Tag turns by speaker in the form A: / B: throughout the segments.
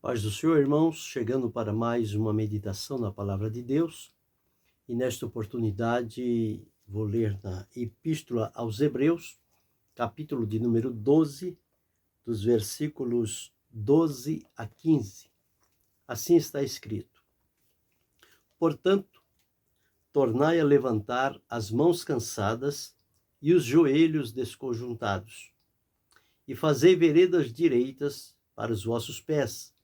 A: Paz do Senhor, irmãos, chegando para mais uma meditação na Palavra de Deus. E nesta oportunidade vou ler na Epístola aos Hebreus, capítulo de número 12, dos versículos 12 a 15. Assim está escrito: Portanto, tornai a levantar as mãos cansadas e os joelhos desconjuntados, e fazei veredas direitas para os vossos pés,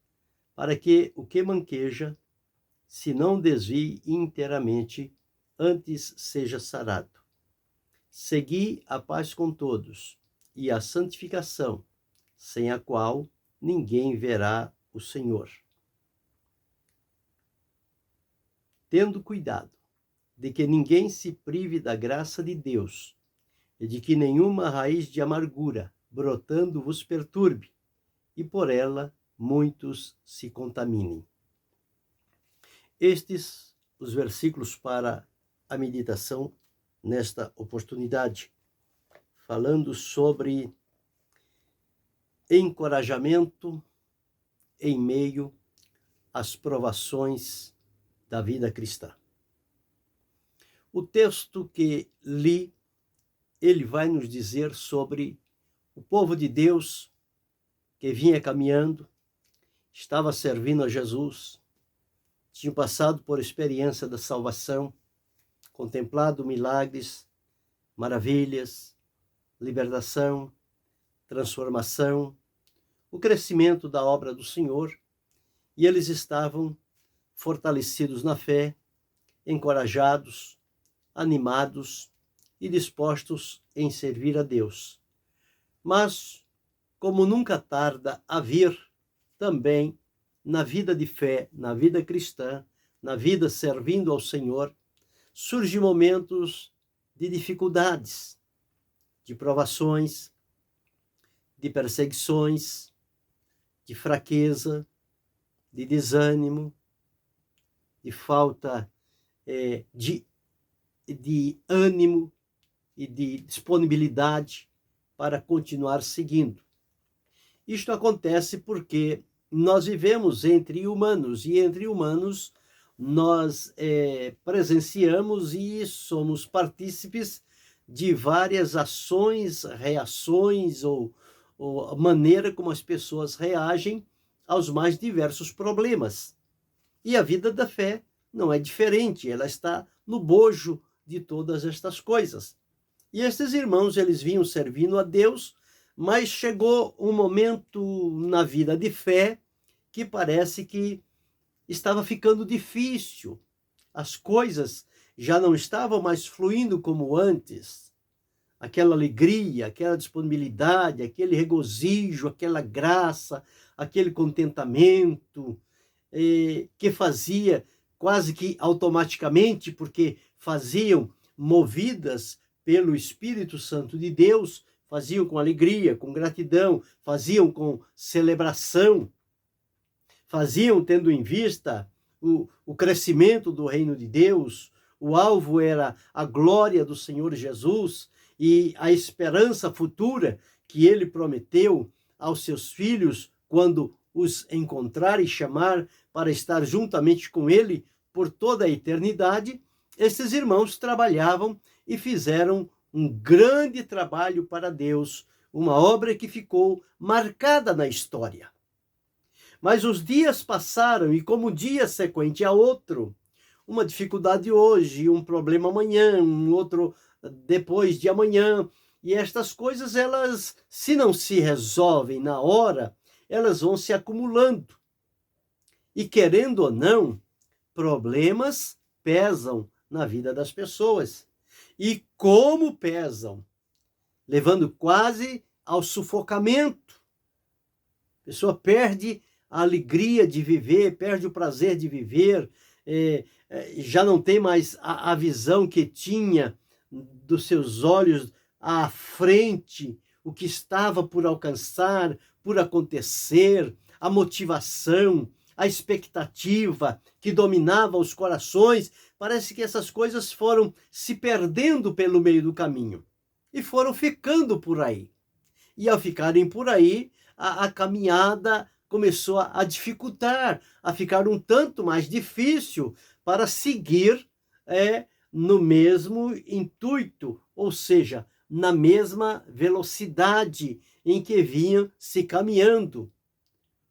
A: para que o que manqueja se não desvie inteiramente, antes seja sarado. Segui a paz com todos e a santificação, sem a qual ninguém verá o Senhor. Tendo cuidado de que ninguém se prive da graça de Deus, e de que nenhuma raiz de amargura brotando vos perturbe, e por ela muitos se contaminem. Estes os versículos para a meditação nesta oportunidade, falando sobre encorajamento em meio às provações da vida cristã. O texto que li, ele vai nos dizer sobre o povo de Deus que vinha caminhando, estava servindo a Jesus, tinham passado por experiência da salvação, contemplado milagres, maravilhas, libertação, transformação, o crescimento da obra do Senhor, e eles estavam fortalecidos na fé, encorajados, animados e dispostos em servir a Deus. Mas, como nunca tarda a vir, também na vida de fé, na vida cristã, na vida servindo ao Senhor, surgem momentos de dificuldades, de provações, de perseguições, de fraqueza, de desânimo, de falta de ânimo e de disponibilidade para continuar seguindo. Isto acontece porque nós vivemos entre humanos, e entre humanos nós presenciamos e somos partícipes de várias ações, reações ou a maneira como as pessoas reagem aos mais diversos problemas. E a vida da fé não é diferente, ela está no bojo de todas estas coisas. E estes irmãos, eles vinham servindo a Deus, mas chegou um momento na vida de fé que parece que estava ficando difícil. As coisas já não estavam mais fluindo como antes. Aquela alegria, aquela disponibilidade, aquele regozijo, aquela graça, aquele contentamento que fazia quase que automaticamente, porque faziam movidas pelo Espírito Santo de Deus, faziam com alegria, com gratidão, faziam com celebração, faziam tendo em vista o crescimento do reino de Deus. O alvo era a glória do Senhor Jesus e a esperança futura que ele prometeu aos seus filhos quando os encontrar e chamar para estar juntamente com ele por toda a eternidade. Esses irmãos trabalhavam e fizeram um grande trabalho para Deus, uma obra que ficou marcada na história. Mas os dias passaram e, como um dia sequente a outro, uma dificuldade hoje, um problema amanhã, um outro depois de amanhã, e estas coisas, elas, se não se resolvem na hora, elas vão se acumulando. E querendo ou não, problemas pesam na vida das pessoas. E como pesam, levando quase ao sufocamento. A pessoa perde a alegria de viver, perde o prazer de viver, já não tem mais a visão que tinha dos seus olhos à frente, o que estava por alcançar, por acontecer, a motivação, a expectativa que dominava os corações. Parece que essas coisas foram se perdendo pelo meio do caminho e foram ficando por aí. E ao ficarem por aí, a caminhada começou a dificultar, a ficar um tanto mais difícil para seguir no mesmo intuito, ou seja, na mesma velocidade em que vinham se caminhando,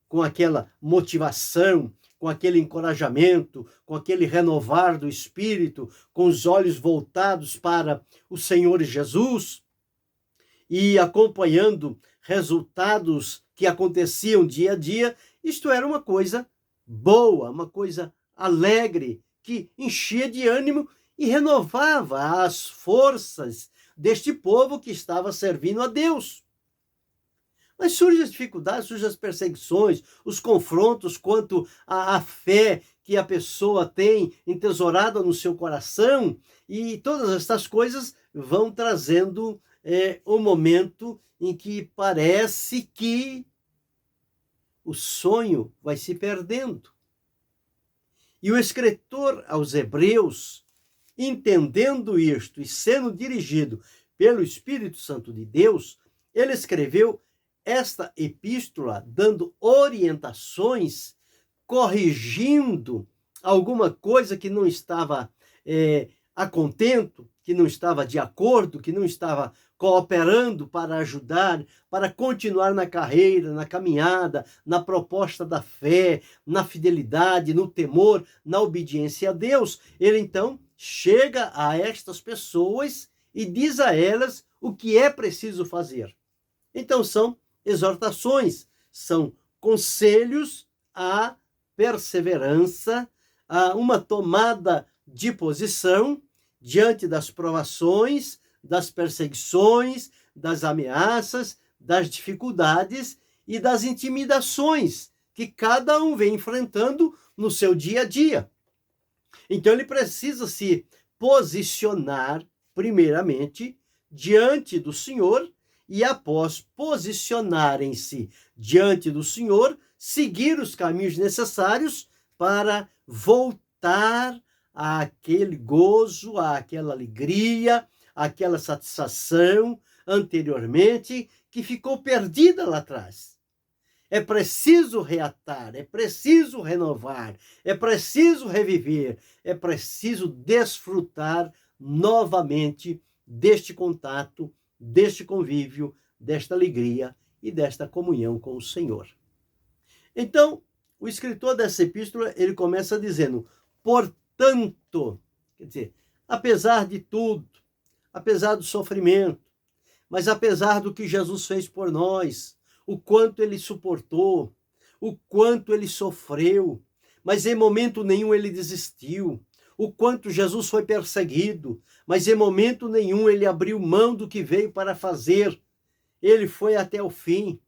A: com aquela motivação, com aquele encorajamento, com aquele renovar do espírito, com os olhos voltados para o Senhor Jesus e acompanhando resultados que aconteciam dia a dia. Isto era uma coisa boa, uma coisa alegre, que enchia de ânimo e renovava as forças deste povo que estava servindo a Deus. Mas surgem as dificuldades, surgem as perseguições, os confrontos quanto à fé que a pessoa tem entesourada no seu coração, e todas estas coisas vão trazendo um momento em que parece que o sonho vai se perdendo. E o escritor aos Hebreus, entendendo isto e sendo dirigido pelo Espírito Santo de Deus, ele escreveu esta epístola dando orientações, corrigindo alguma coisa que não estava a contento, que não estava de acordo, que não estava cooperando para ajudar, para continuar na carreira, na caminhada, na proposta da fé, na fidelidade, no temor, na obediência a Deus. Ele então chega a estas pessoas e diz a elas o que é preciso fazer. Então são exortações, são conselhos à perseverança, a uma tomada de posição diante das provações, das perseguições, das ameaças, das dificuldades e das intimidações que cada um vem enfrentando no seu dia a dia. Então ele precisa se posicionar, primeiramente, diante do Senhor, e após posicionarem-se diante do Senhor, seguir os caminhos necessários para voltar àquele gozo, àquela alegria, àquela satisfação anteriormente que ficou perdida lá atrás. É preciso reatar, é preciso renovar, é preciso reviver, é preciso desfrutar novamente deste contato, deste convívio, desta alegria e desta comunhão com o Senhor. Então, o escritor dessa epístola, ele começa dizendo: portanto, quer dizer, apesar de tudo, apesar do sofrimento, mas apesar do que Jesus fez por nós, o quanto ele suportou, o quanto ele sofreu, mas em momento nenhum ele desistiu, o quanto Jesus foi perseguido, mas em momento nenhum ele abriu mão do que veio para fazer. Ele foi até o fim,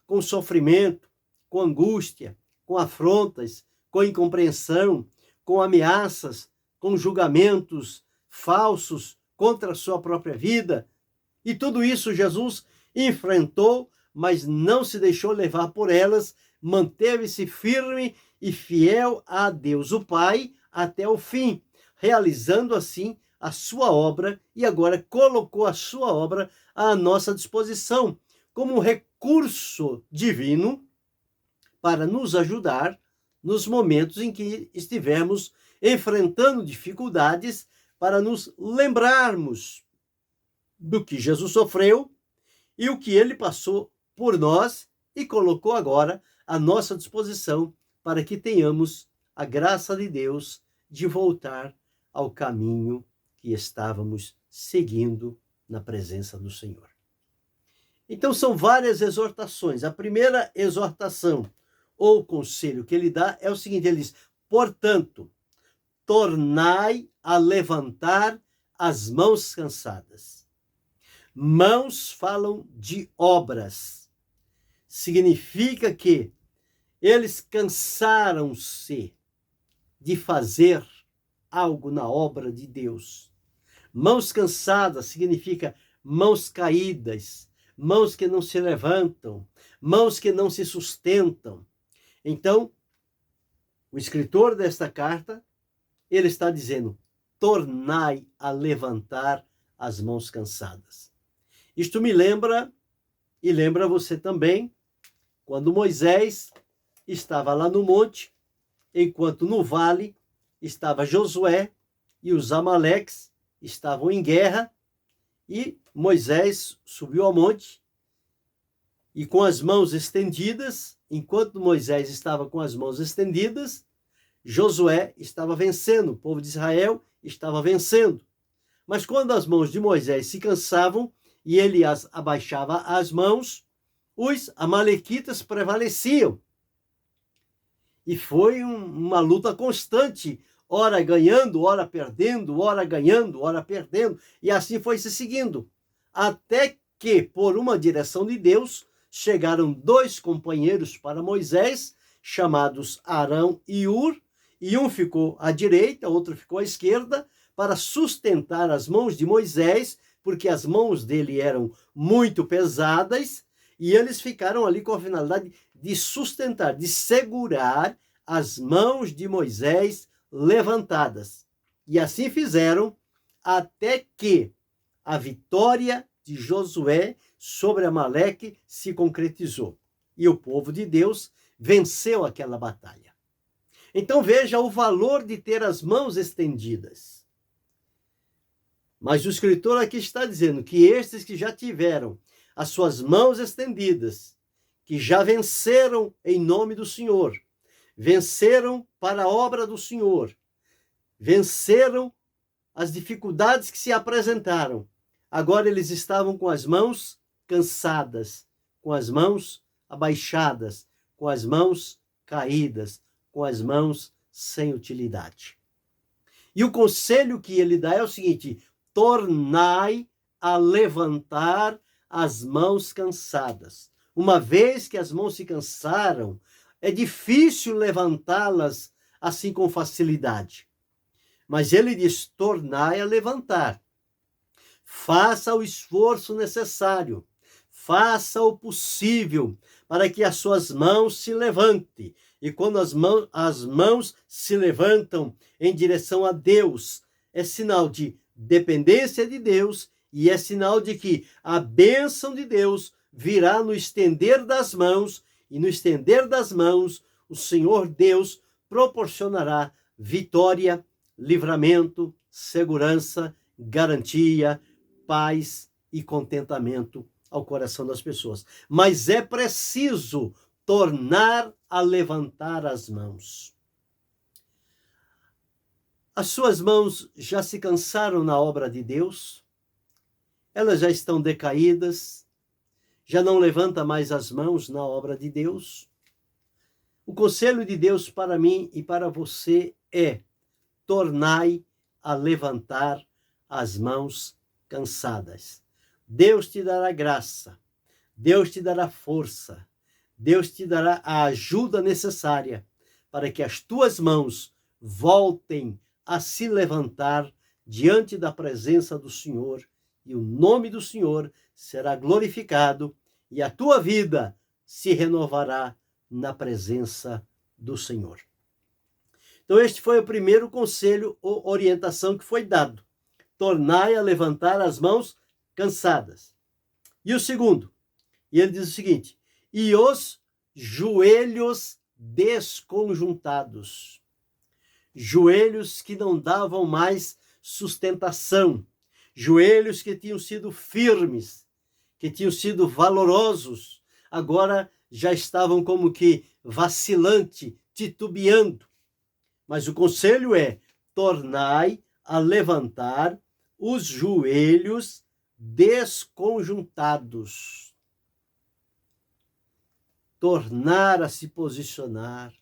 A: com sofrimento, com angústia, com afrontas, com incompreensão, com ameaças, com julgamentos falsos contra a sua própria vida. E tudo isso Jesus enfrentou, mas não se deixou levar por elas, manteve-se firme e fiel a Deus o Pai até o fim, realizando assim a sua obra, e agora colocou a sua obra à nossa disposição como um recurso divino para nos ajudar nos momentos em que estivermos enfrentando dificuldades, para nos lembrarmos do que Jesus sofreu e o que ele passou por nós e colocou agora à nossa disposição para que tenhamos a graça de Deus de voltar ao caminho que estávamos seguindo na presença do Senhor. Então são várias exortações. A primeira exortação ou conselho que ele dá é o seguinte, ele diz: portanto, tornai a levantar as mãos cansadas. Mãos falam de obras. Significa que eles cansaram-se de fazer algo na obra de Deus. Mãos cansadas significa mãos caídas, mãos que não se levantam, mãos que não se sustentam. Então, o escritor desta carta, ele está dizendo: tornai a levantar as mãos cansadas. Isto me lembra, e lembra você também, quando Moisés estava lá no monte, enquanto no vale estava Josué e os amaleques estavam em guerra, e Moisés subiu ao monte e com as mãos estendidas, enquanto Moisés estava com as mãos estendidas, Josué estava vencendo, o povo de Israel estava vencendo. Mas quando as mãos de Moisés se cansavam e ele abaixava as mãos, os amalequitas prevaleciam. E foi uma luta constante, ora ganhando, ora perdendo, ora ganhando, ora perdendo. E assim foi se seguindo. Até que, por uma direção de Deus, chegaram dois companheiros para Moisés, chamados Arão e Ur, e um ficou à direita, outro ficou à esquerda, para sustentar as mãos de Moisés, porque as mãos dele eram muito pesadas, e eles ficaram ali com a finalidade de sustentar, de segurar as mãos de Moisés levantadas. E assim fizeram até que a vitória de Josué sobre Amaleque se concretizou. E o povo de Deus venceu aquela batalha. Então veja o valor de ter as mãos estendidas. Mas o escritor aqui está dizendo que estes que já tiveram as suas mãos estendidas, que já venceram em nome do Senhor, venceram para a obra do Senhor, venceram as dificuldades que se apresentaram. Agora eles estavam com as mãos cansadas, com as mãos abaixadas, com as mãos caídas, com as mãos sem utilidade. E o conselho que ele dá é o seguinte: tornai a levantar as mãos cansadas. Uma vez que as mãos se cansaram, é difícil levantá-las assim com facilidade. Mas ele diz: tornai a levantar. Faça o esforço necessário. Faça o possível para que as suas mãos se levantem. E quando as mãos se levantam em direção a Deus, é sinal de dependência de Deus e é sinal de que a bênção de Deus virá no estender das mãos, e no estender das mãos o Senhor Deus proporcionará vitória, livramento, segurança, garantia, paz e contentamento ao coração das pessoas. Mas é preciso tornar a levantar as mãos. As suas mãos já se cansaram na obra de Deus? Elas já estão decaídas? Já não levanta mais as mãos na obra de Deus? O conselho de Deus para mim e para você é: tornai a levantar as mãos cansadas. Deus te dará graça, Deus te dará força, Deus te dará a ajuda necessária para que as tuas mãos voltem a se levantar diante da presença do Senhor, e o nome do Senhor será glorificado e a tua vida se renovará na presença do Senhor. Então este foi o primeiro conselho ou orientação que foi dado: tornai a levantar as mãos cansadas. E o segundo, e ele diz o seguinte: e os joelhos desconjuntados. Joelhos que não davam mais sustentação, joelhos que tinham sido firmes, que tinham sido valorosos, agora já estavam como que vacilante, titubeando. Mas o conselho é: tornai a levantar os joelhos desconjuntados. Tornar a se posicionar.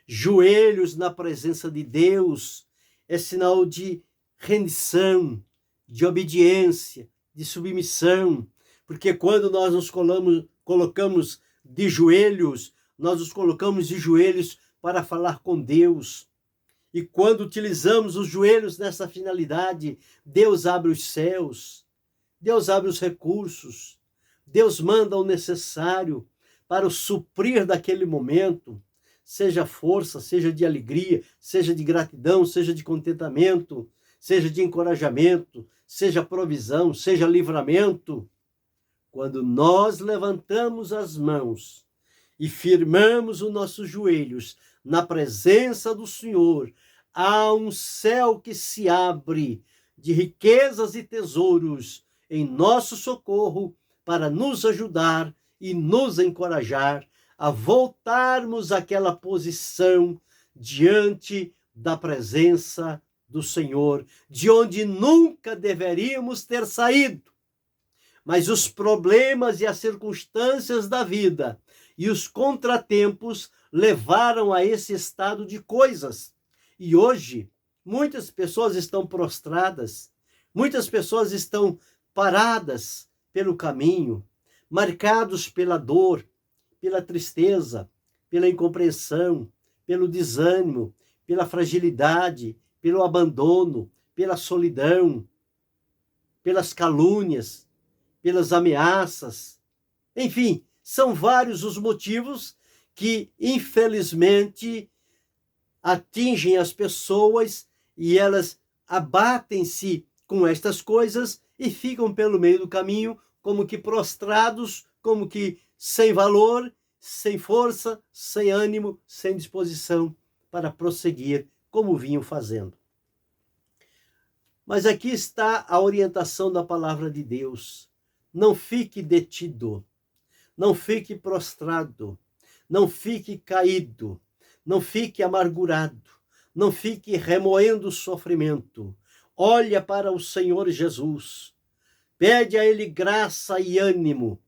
A: Joelhos na presença de Deus é sinal de rendição, de obediência, de submissão. Porque quando nós nos colocamos de joelhos, nós nos colocamos de joelhos para falar com Deus. E quando utilizamos os joelhos nessa finalidade, Deus abre os céus, Deus abre os recursos, Deus manda o necessário para o suprir daquele momento, seja força, seja de alegria, seja de gratidão, seja de contentamento, seja de encorajamento, seja provisão, seja livramento. Quando nós levantamos as mãos e firmamos os nossos joelhos na presença do Senhor, há um céu que se abre de riquezas e tesouros em nosso socorro para nos ajudar e nos encorajar a voltarmos àquela posição diante da presença do Senhor, de onde nunca deveríamos ter saído. Mas os problemas e as circunstâncias da vida e os contratempos levaram a esse estado de coisas. E hoje, muitas pessoas estão prostradas, muitas pessoas estão paradas pelo caminho, marcados pela dor, pela tristeza, pela incompreensão, pelo desânimo, pela fragilidade, pelo abandono, pela solidão, pelas calúnias, pelas ameaças. Enfim, são vários os motivos que, infelizmente, atingem as pessoas e elas abatem-se com estas coisas e ficam pelo meio do caminho como que prostrados, como que sem valor, sem força, sem ânimo, sem disposição para prosseguir como vinham fazendo. Mas aqui está a orientação da palavra de Deus. Não fique detido, não fique prostrado, não fique caído, não fique amargurado, não fique remoendo o sofrimento. Olha para o Senhor Jesus, pede a Ele graça e ânimo,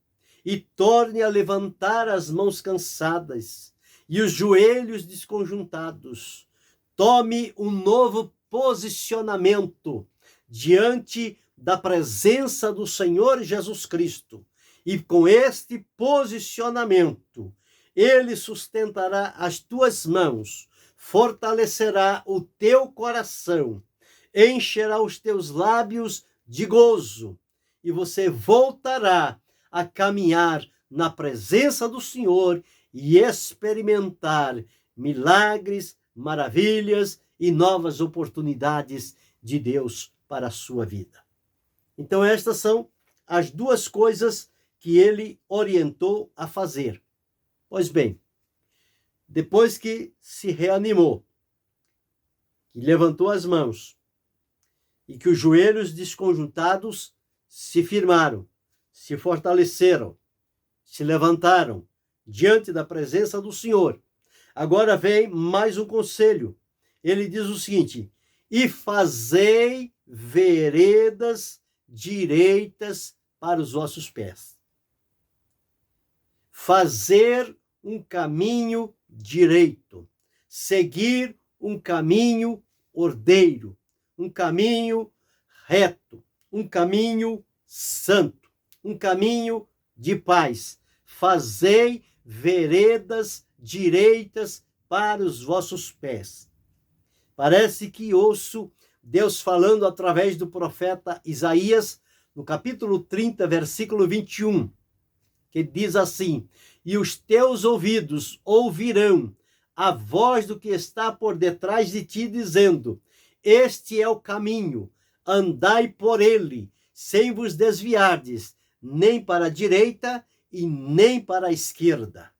A: e torne a levantar as mãos cansadas e os joelhos desconjuntados. Tome um novo posicionamento diante da presença do Senhor Jesus Cristo. E com este posicionamento, Ele sustentará as tuas mãos, fortalecerá o teu coração, encherá os teus lábios de gozo, e você voltará a caminhar na presença do Senhor e experimentar milagres, maravilhas e novas oportunidades de Deus para a sua vida. Então, estas são as duas coisas que ele orientou a fazer. Pois bem, depois que se reanimou, que levantou as mãos e que os joelhos desconjuntados se firmaram, se fortaleceram, se levantaram diante da presença do Senhor. Agora vem mais um conselho. Ele diz o seguinte: e fazei veredas direitas para os vossos pés. Fazer um caminho direito, seguir um caminho ordeiro, um caminho reto, um caminho santo, um caminho de paz. Fazei veredas direitas para os vossos pés. Parece que ouço Deus falando através do profeta Isaías, no capítulo 30, versículo 21, que diz assim: e os teus ouvidos ouvirão a voz do que está por detrás de ti, dizendo: este é o caminho, andai por ele, sem vos desviardes, nem para a direita e nem para a esquerda.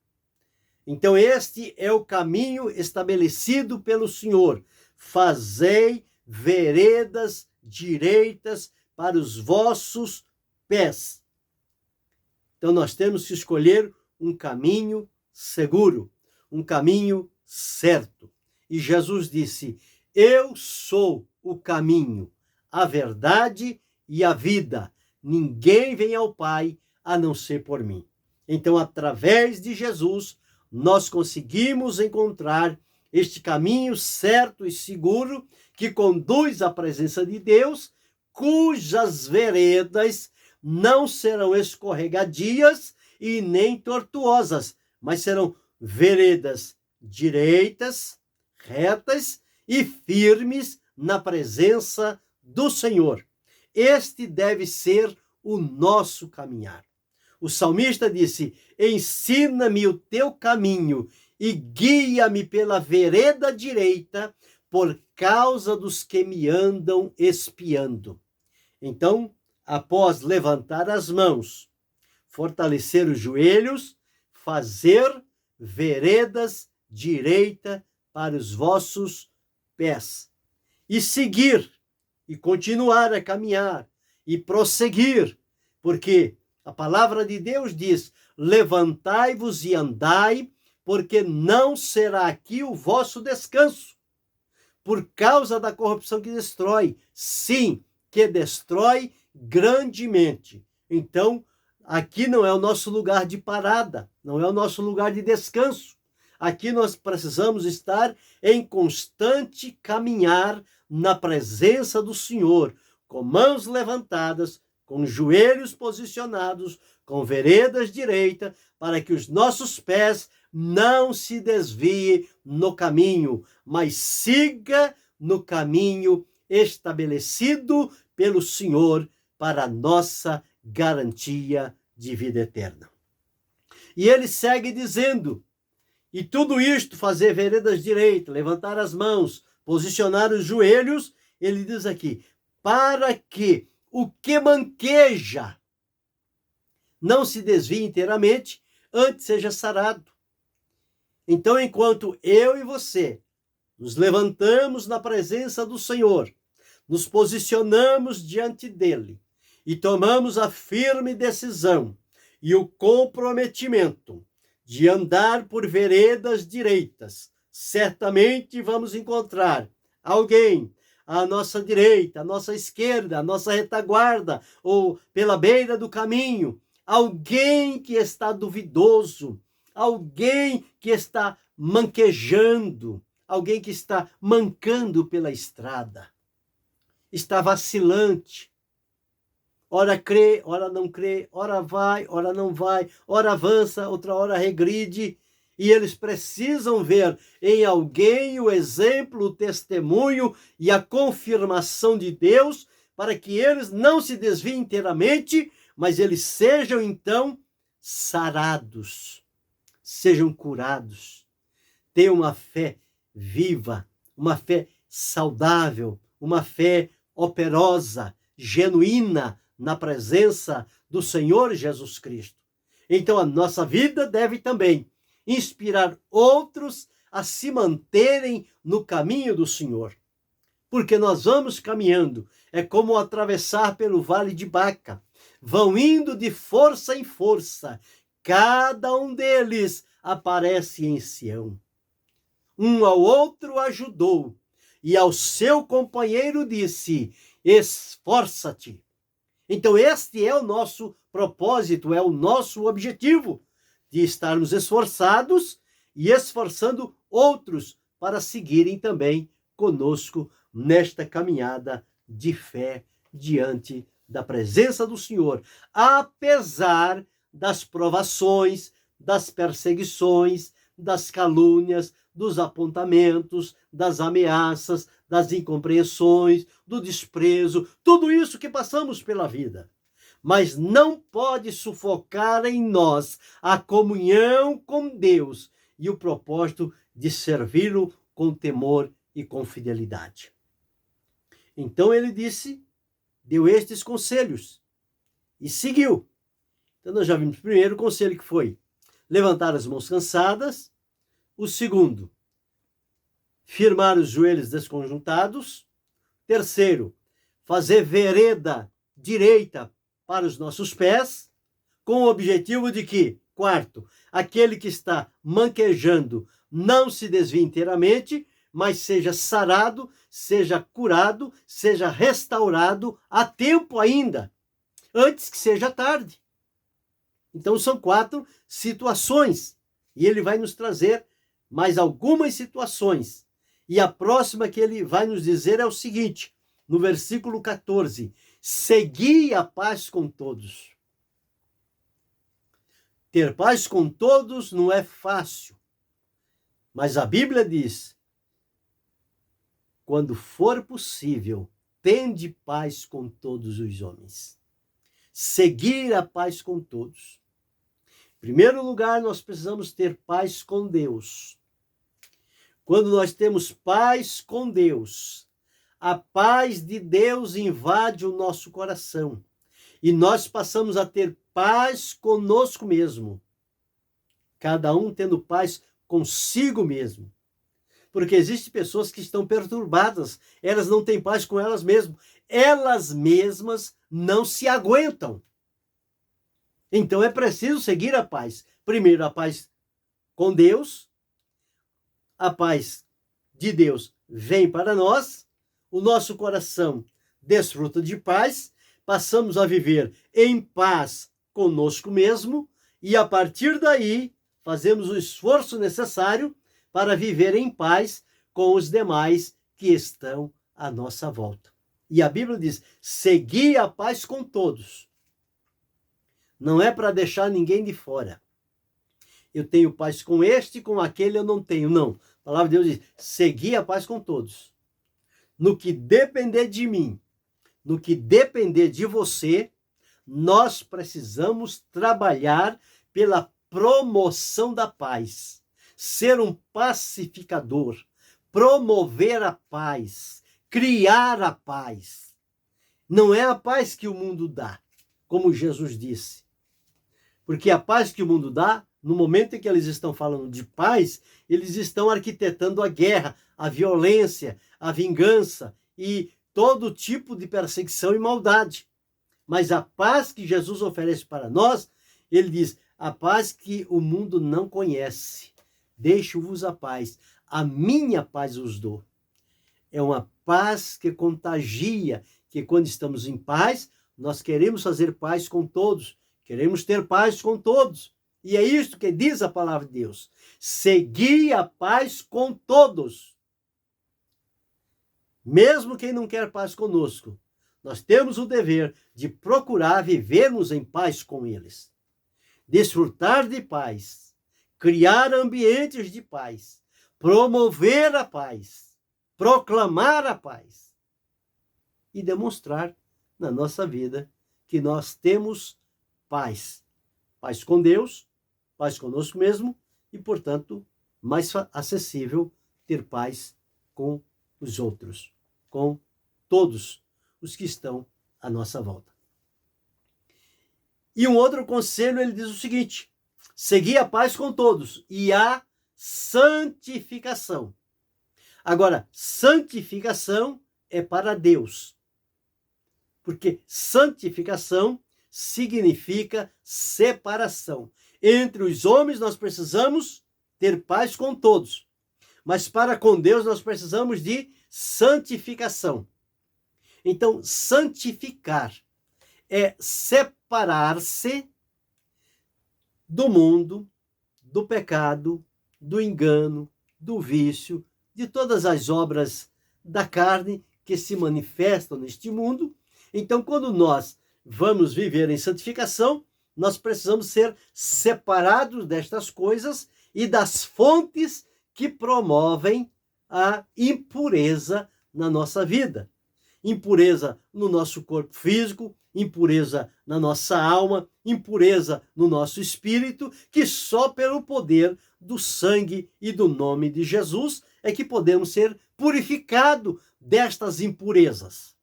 A: Então este é o caminho estabelecido pelo Senhor. Fazei veredas direitas para os vossos pés. Então nós temos que escolher um caminho seguro, um caminho certo. E Jesus disse: eu sou o caminho, a verdade e a vida. Ninguém vem ao Pai a não ser por mim. Então, através de Jesus, nós conseguimos encontrar este caminho certo e seguro que conduz à presença de Deus, cujas veredas não serão escorregadias e nem tortuosas, mas serão veredas direitas, retas e firmes na presença do Senhor. Este deve ser o nosso caminhar. O salmista disse: ensina-me o teu caminho e guia-me pela vereda direita, por causa dos que me andam espiando. Então, após levantar as mãos, fortalecer os joelhos, fazer veredas direita para os vossos pés. E seguir, e continuar a caminhar, e prosseguir, porque a palavra de Deus diz: levantai-vos e andai, porque não será aqui o vosso descanso, por causa da corrupção que destrói. Sim, que destrói grandemente. Então, aqui não é o nosso lugar de parada, não é o nosso lugar de descanso. Aqui nós precisamos estar em constante caminhar na presença do Senhor, com mãos levantadas, com joelhos posicionados, com veredas direitas, para que os nossos pés não se desviem no caminho, mas siga no caminho estabelecido pelo Senhor para a nossa garantia de vida eterna. E ele segue dizendo: e tudo isto, fazer veredas direitas, levantar as mãos, posicionar os joelhos, ele diz aqui, para que o que manqueja não se desvie inteiramente, antes seja sarado. Então, enquanto eu e você nos levantamos na presença do Senhor, nos posicionamos diante dele e tomamos a firme decisão e o comprometimento de andar por veredas direitas, certamente vamos encontrar alguém à nossa direita, à nossa esquerda, à nossa retaguarda ou pela beira do caminho, alguém que está duvidoso, alguém que está manquejando, alguém que está mancando pela estrada, está vacilante. Ora crê, ora não crê, ora vai, ora não vai, ora avança, outra hora regride. E eles precisam ver em alguém o exemplo, o testemunho e a confirmação de Deus, para que eles não se desviem inteiramente, mas eles sejam então sarados, sejam curados. Tenham uma fé viva, uma fé saudável, uma fé operosa, genuína, na presença do Senhor Jesus Cristo. Então a nossa vida deve também inspirar outros a se manterem no caminho do Senhor. Porque nós vamos caminhando, é como atravessar pelo vale de Baca. Vão indo de força em força, cada um deles aparece em Sião. Um ao outro ajudou, e ao seu companheiro disse: esforça-te. Então este é o nosso propósito, é o nosso objetivo, de estarmos esforçados e esforçando outros para seguirem também conosco nesta caminhada de fé diante da presença do Senhor, apesar das provações, das perseguições, das calúnias, dos apontamentos, das ameaças, das incompreensões, do desprezo, tudo isso que passamos pela vida. Mas não pode sufocar em nós a comunhão com Deus e o propósito de servi-lo com temor e com fidelidade. Então ele disse, deu estes conselhos e seguiu. Então nós já vimos o primeiro conselho, que foi levantar as mãos cansadas. O segundo, firmar os joelhos desconjuntados. Terceiro, fazer vereda direita para os nossos pés, com o objetivo de que, quarto, aquele que está manquejando não se desvie inteiramente, mas seja sarado, seja curado, seja restaurado a tempo ainda, antes que seja tarde. Então são 4 situações, e ele vai nos trazer mais algumas situações. E a próxima que ele vai nos dizer é o seguinte, no versículo 14, segui a paz com todos. Ter paz com todos não é fácil, mas a Bíblia diz, quando for possível, tende paz com todos os homens. Seguir a paz com todos. Em primeiro lugar, nós precisamos ter paz com Deus. Quando nós temos paz com Deus, a paz de Deus invade o nosso coração. E nós passamos a ter paz conosco mesmo. cada um tendo paz consigo mesmo. Porque existem pessoas que estão perturbadas, elas não têm paz com elas mesmas, elas mesmas não se aguentam. Então é preciso seguir a paz. Primeiro, a paz com Deus, a paz de Deus vem para nós, o nosso coração desfruta de paz, passamos a viver em paz conosco mesmo, e a partir daí fazemos o esforço necessário para viver em paz com os demais que estão à nossa volta. E a Bíblia diz: segui a paz com todos. Não é para deixar ninguém de fora. Eu tenho paz com este, com aquele eu não tenho. Não. A palavra de Deus diz: segui a paz com todos. No que depender de mim, no que depender de você, nós precisamos trabalhar pela promoção da paz. Ser um pacificador, promover a paz, criar a paz. Não é a paz que o mundo dá, como Jesus disse. Porque a paz que o mundo dá, no momento em que eles estão falando de paz, eles estão arquitetando a guerra, a violência, a vingança e todo tipo de perseguição e maldade. Mas a paz que Jesus oferece para nós, ele diz: a paz que o mundo não conhece. Deixo-vos a paz, a minha paz vos dou. É uma paz que contagia, que quando estamos em paz, nós queremos fazer paz com todos, queremos ter paz com todos. E é isso que diz a palavra de Deus: segui a paz com todos. Mesmo quem não quer paz conosco, nós temos o dever de procurar vivermos em paz com eles. Desfrutar de paz, criar ambientes de paz, promover a paz, proclamar a paz e demonstrar na nossa vida que nós temos paz. Paz com Deus, paz conosco mesmo e, portanto, mais acessível ter paz com os outros, com todos os que estão à nossa volta. E um outro conselho, ele diz o seguinte: segui a paz com todos e a santificação. Agora, santificação é para Deus. Porque santificação significa separação. Entre os homens nós precisamos ter paz com todos. Mas para com Deus nós precisamos de santificação. Então, santificar é separar-se do mundo, do pecado, do engano, do vício, de todas as obras da carne que se manifestam neste mundo. Então, quando nós vamos viver em santificação, nós precisamos ser separados destas coisas e das fontes que promovem a impureza na nossa vida. Impureza no nosso corpo físico, impureza na nossa alma, impureza no nosso espírito, que só pelo poder do sangue e do nome de Jesus é que podemos ser purificados destas impurezas.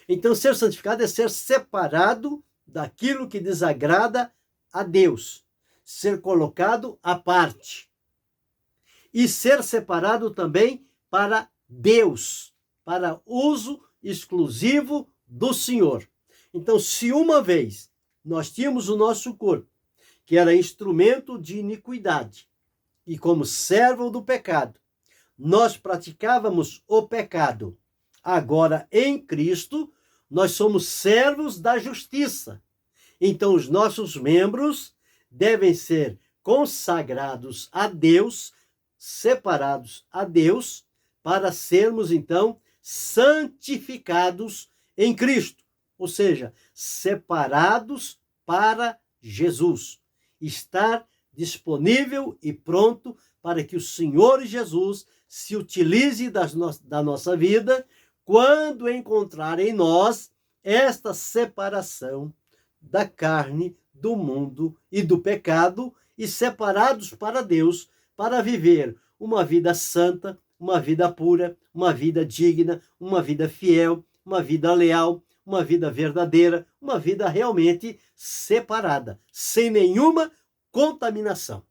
A: Então, ser santificado é ser separado daquilo que desagrada a Deus, ser colocado à parte e ser separado também para Deus, para uso exclusivo do Senhor. Então, se uma vez nós tínhamos o nosso corpo, que era instrumento de iniquidade, e como servo do pecado, nós praticávamos o pecado, agora em Cristo, nós somos servos da justiça. Então, os nossos membros devem ser consagrados a Deus, separados a Deus, para sermos, então, santificados em Cristo, ou seja, separados para Jesus, estar disponível e pronto para que o Senhor Jesus se utilize da nossa vida quando encontrar em nós esta separação da carne, do mundo e do pecado e separados para Deus, para viver uma vida santa, uma vida pura, uma vida digna, uma vida fiel, uma vida leal, uma vida verdadeira, uma vida realmente separada, sem nenhuma contaminação.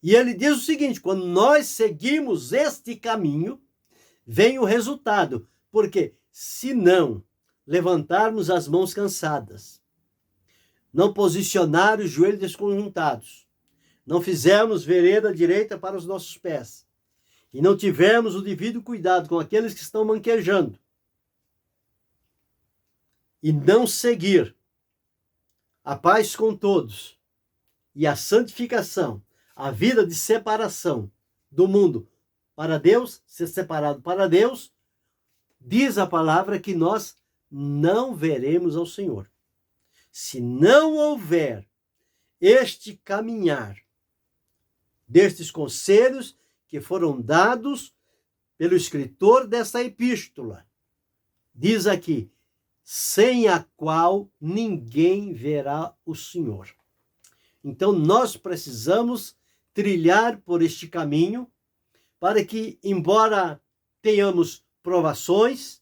A: E ele diz o seguinte: quando nós seguimos este caminho, vem o resultado. Porque se não levantarmos as mãos cansadas, não posicionar os joelhos desconjuntados, não fizermos vereda direita para os nossos pés, e não tivermos o devido cuidado com aqueles que estão manquejando, e não seguir a paz com todos, e a santificação, a vida de separação do mundo para Deus, ser separado para Deus, diz a palavra que nós não veremos ao Senhor. Se não houver este caminhar destes conselhos que foram dados pelo escritor dessa epístola, diz aqui, sem a qual ninguém verá o Senhor. Então nós precisamos trilhar por este caminho para que, embora tenhamos provações,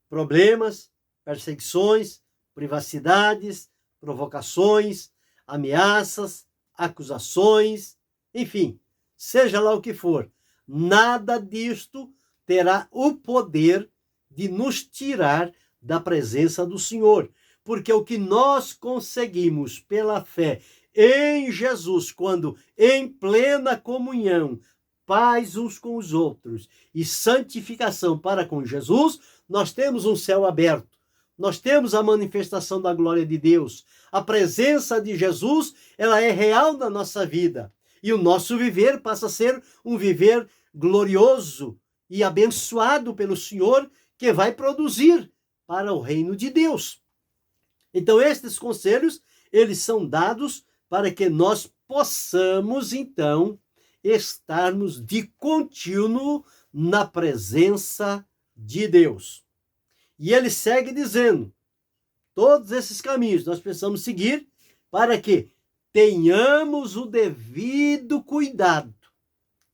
A: problemas, perseguições, privacidades, provocações, ameaças, acusações, enfim, seja lá o que for, nada disto terá o poder de nos tirar da presença do Senhor, porque o que nós conseguimos pela fé em Jesus, quando em plena comunhão, paz uns com os outros e santificação para com Jesus, nós temos um céu aberto, nós temos a manifestação da glória de Deus, a presença de Jesus, ela é real na nossa vida, e o nosso viver passa a ser um viver glorioso e abençoado pelo Senhor, que vai produzir para o reino de Deus. Então, estes conselhos, eles são dados para que nós possamos, então, estarmos de contínuo na presença de Deus. E ele segue dizendo, todos esses caminhos nós precisamos seguir para que tenhamos o devido cuidado.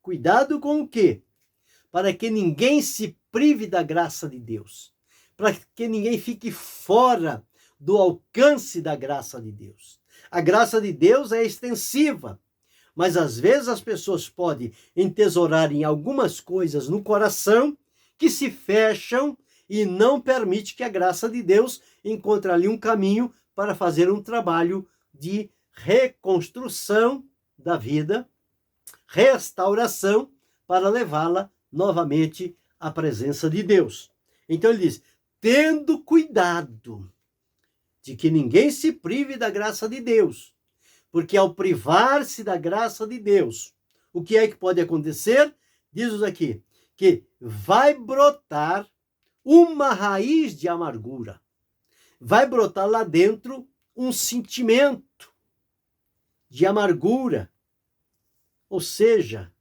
A: Cuidado com o quê? Para que ninguém se prive da graça de Deus. Para que ninguém fique fora do alcance da graça de Deus. A graça de Deus é extensiva, mas às vezes as pessoas podem entesourar em algumas coisas no coração que se fecham e não permite que a graça de Deus encontre ali um caminho para fazer um trabalho de reconstrução da vida, restauração, para levá-la novamente à presença de Deus. Então ele diz, tendo cuidado de que ninguém se prive da graça de Deus, porque ao privar-se da graça de Deus, o que é que pode acontecer? Diz-nos aqui, que vai brotar uma raiz de amargura. Vai brotar lá dentro um sentimento de amargura, ou seja,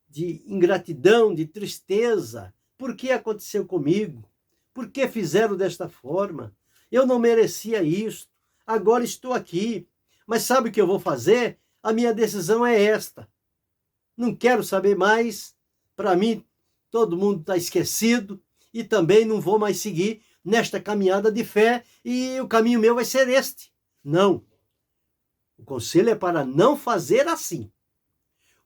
A: de ingratidão, de tristeza. Por que aconteceu comigo? Por que fizeram desta forma? Eu não merecia isso. Agora estou aqui. Mas sabe o que eu vou fazer? A minha decisão é esta. Não quero saber mais. Para mim, todo mundo está esquecido. E também não vou mais seguir nesta caminhada de fé. E o caminho meu vai ser este. Não. O conselho é para não fazer assim.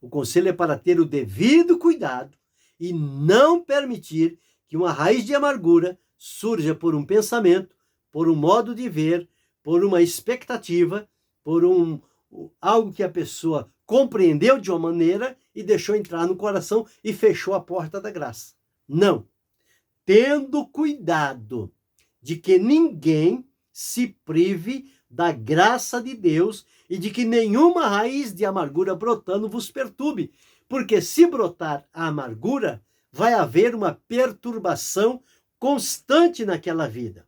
A: O conselho é para ter o devido cuidado e não permitir que uma raiz de amargura surja por um pensamento, por um modo de ver, por uma expectativa, por algo que a pessoa compreendeu de uma maneira e deixou entrar no coração e fechou a porta da graça. Não. Tendo cuidado de que ninguém se prive da graça de Deus e de que nenhuma raiz de amargura brotando vos perturbe, porque se brotar a amargura, vai haver uma perturbação constante naquela vida.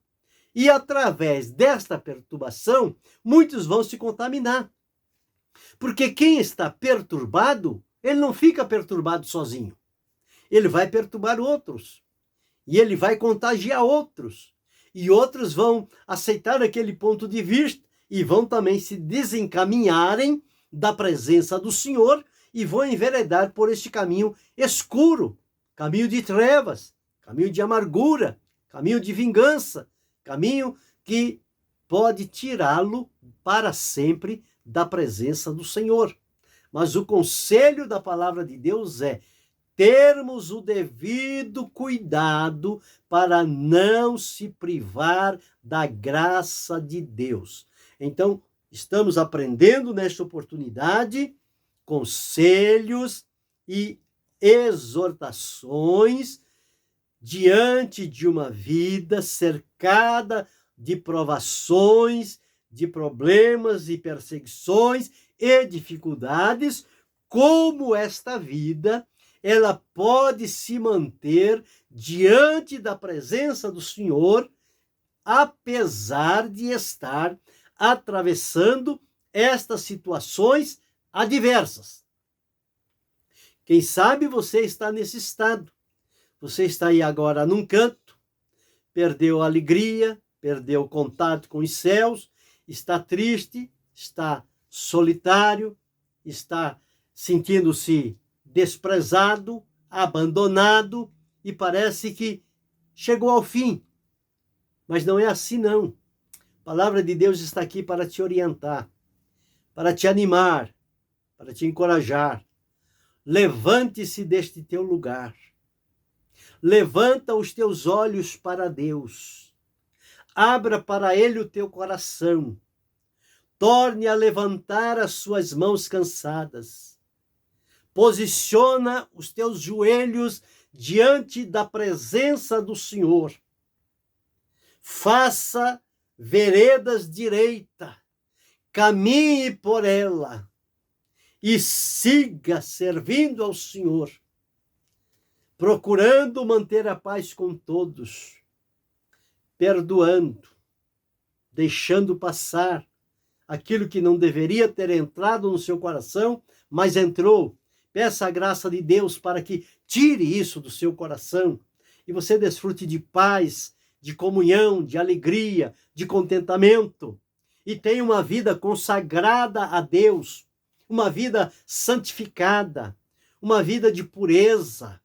A: E através desta perturbação, muitos vão se contaminar. Porque quem está perturbado, ele não fica perturbado sozinho. Ele vai perturbar outros. E ele vai contagiar outros. E outros vão aceitar aquele ponto de vista e vão também se desencaminharem da presença do Senhor e vão enveredar por este caminho escuro, caminho de trevas, caminho de amargura, caminho de vingança, caminho que pode tirá-lo para sempre da presença do Senhor. Mas o conselho da palavra de Deus é termos o devido cuidado para não se privar da graça de Deus. Então, estamos aprendendo nesta oportunidade conselhos e exortações diante de uma vida cercada de provações, de problemas e perseguições e dificuldades, como esta vida ela pode se manter diante da presença do Senhor, apesar de estar atravessando estas situações adversas. Quem sabe você está nesse estado. Você está aí agora num canto, perdeu a alegria, perdeu o contato com os céus, está triste, está solitário, está sentindo-se desprezado, abandonado e parece que chegou ao fim. Mas não é assim, não. A palavra de Deus está aqui para te orientar, para te animar, para te encorajar. Levante-se deste teu lugar. Levanta os teus olhos para Deus. Abra para Ele o teu coração. Torne a levantar as suas mãos cansadas. Posiciona os teus joelhos diante da presença do Senhor. Faça veredas direita, caminhe por ela e siga servindo ao Senhor, procurando manter a paz com todos, perdoando, deixando passar aquilo que não deveria ter entrado no seu coração, mas entrou. Peça a graça de Deus para que tire isso do seu coração e você desfrute de paz, de comunhão, de alegria, de contentamento e tenha uma vida consagrada a Deus, uma vida santificada, uma vida de pureza,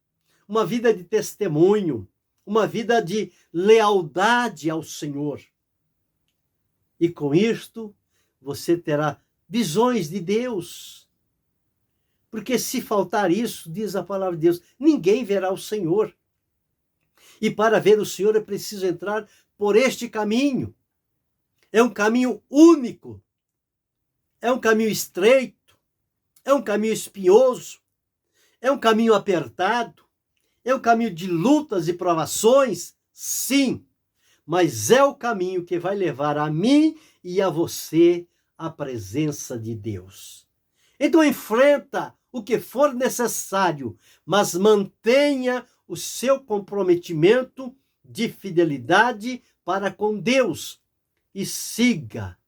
A: uma vida de testemunho, uma vida de lealdade ao Senhor. E com isto, você terá visões de Deus. Porque se faltar isso, diz a palavra de Deus, ninguém verá o Senhor. E para ver o Senhor é preciso entrar por este caminho. É um caminho único. É um caminho estreito. É um caminho espinhoso. É um caminho apertado. É um caminho de lutas e provações, sim. Mas é o caminho que vai levar a mim e a você à presença de Deus. Então enfrenta o que for necessário, mas mantenha o seu comprometimento de fidelidade para com Deus e siga,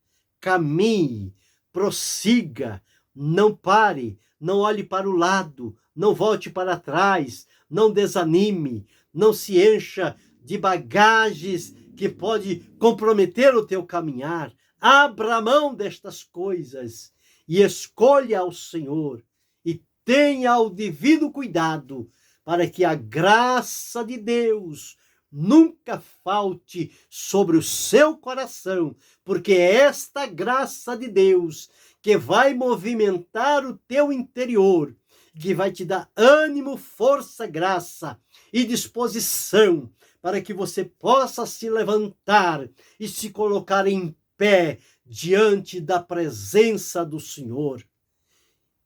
A: caminhe, prossiga, não pare, não olhe para o lado, não volte para trás, não desanime, não se encha de bagagens que pode comprometer o teu caminhar. Abra mão destas coisas e escolha ao Senhor e tenha o devido cuidado para que a graça de Deus nunca falte sobre o seu coração, porque é esta graça de Deus que vai movimentar o teu interior, que vai te dar ânimo, força, graça e disposição para que você possa se levantar e se colocar em pé diante da presença do Senhor.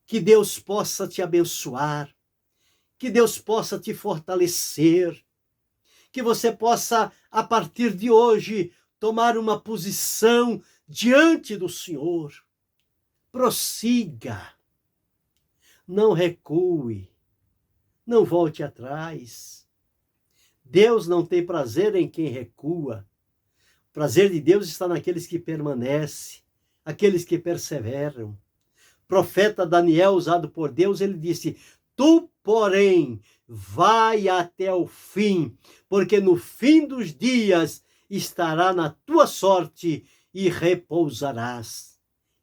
A: Que Deus possa te abençoar, que Deus possa te fortalecer, que você possa, a partir de hoje, tomar uma posição diante do Senhor. Prossiga, não recue, não volte atrás. Deus não tem prazer em quem recua. O prazer de Deus está naqueles que permanecem, aqueles que perseveram. O profeta Daniel, usado por Deus, ele disse: tu, porém, vai até o fim, porque no fim dos dias estará na tua sorte e repousarás.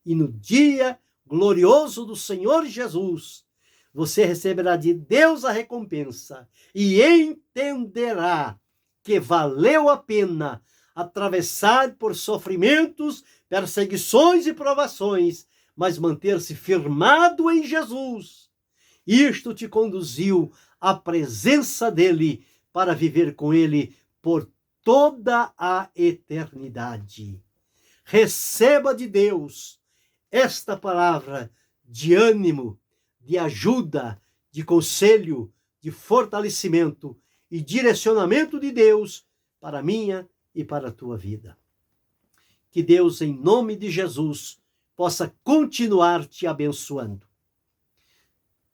A: E no dia glorioso do Senhor Jesus, você receberá de Deus a recompensa e entenderá que valeu a pena atravessar por sofrimentos, perseguições e provações, mas manter-se firmado em Jesus. Isto te conduziu à presença dele para viver com ele por toda a eternidade. Receba de Deus esta palavra de ânimo, de ajuda, de conselho, de fortalecimento e direcionamento de Deus para a minha e para a tua vida. Que Deus, em nome de Jesus, possa continuar te abençoando.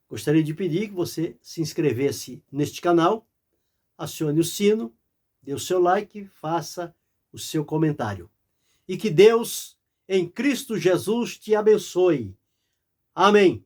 A: Gostaria de pedir que você se inscrevesse neste canal, acione o sino, dê o seu like, faça o seu comentário. E que Deus, em Cristo Jesus, te abençoe. Amém.